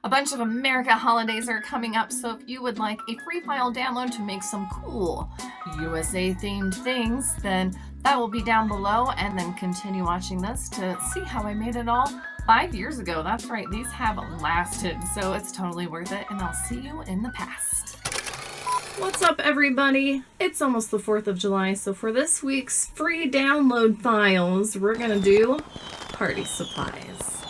A bunch of America holidays are coming up, so if you would like a free file download to make some cool USA themed things, then that will be down below, and then continue watching this to see how I made it all 5 years ago. That's right, these have lasted, so it's totally worth it, and I'll see you in the past. What's up, everybody? It's almost the 4th of July, so for this week's free download files, we're gonna do party supplies.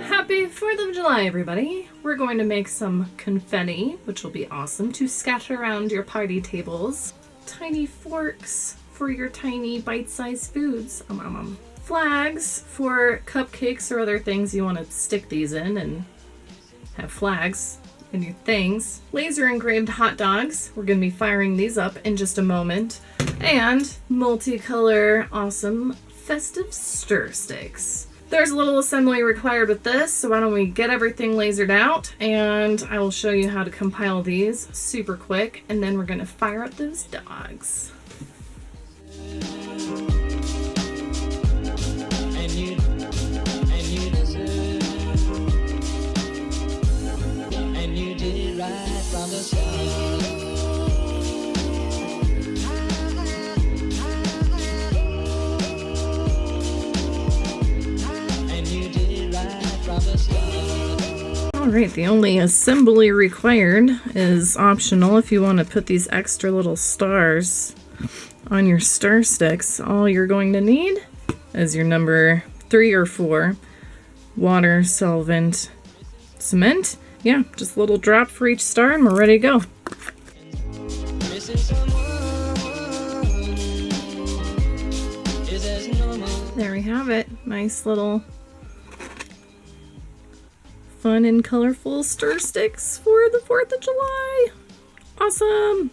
Happy 4th of July, everybody! We're going to make some confetti, which will be awesome to scatter around your party tables. Tiny forks for your tiny bite-sized foods. Flags for cupcakes or other things you want to stick these in and have flags in your things. Laser engraved hot dogs. We're going to be firing these up in just a moment. And multicolor awesome festive stir sticks. There's a little assembly required with this, so why don't we get everything lasered out, and I will show you how to compile these super quick, and then we're going to fire up those dogs. And you did it right from the start. Alright, the only assembly required is optional if you want to put these extra little stars on your stir sticks. All you're going to need is your number 3 or 4 water, solvent, cement. Yeah, just a little drop for each star and we're ready to go. There we have it. Nice little fun and colorful stir sticks for the 4th of July. Awesome!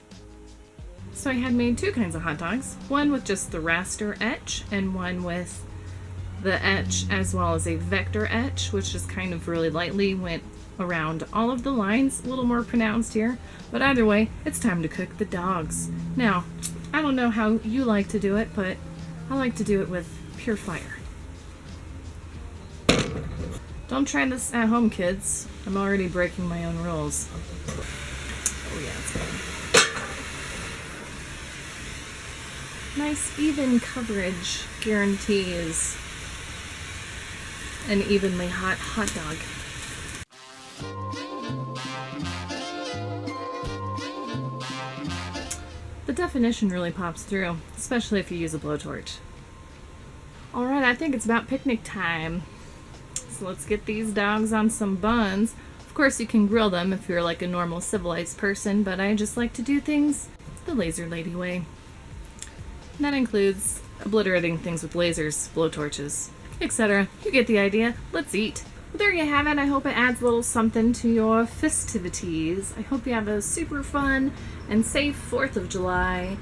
So I had made 2 kinds of hot dogs. One with just the raster etch and one with the etch as well as a vector etch, which just kind of really lightly went around all of the lines, a little more pronounced here. But either way, it's time to cook the dogs. Now, I don't know how you like to do it, but I like to do it with pure fire. Don't try this at home, kids. I'm already breaking my own rules. Oh yeah, it's good. Nice even coverage guarantees an evenly hot hot dog. The definition really pops through, especially if you use a blowtorch. Alright, I think it's about picnic time. So let's get these dogs on some buns. Of course you can grill them if you're like a normal civilized person, but I just like to do things the laser lady way. And that includes obliterating things with lasers, blowtorches, etc. You get the idea. Let's eat. Well, there you have it. I hope it adds a little something to your festivities. I hope you have a super fun and safe 4th of July.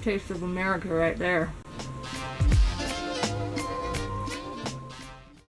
Taste of America right there.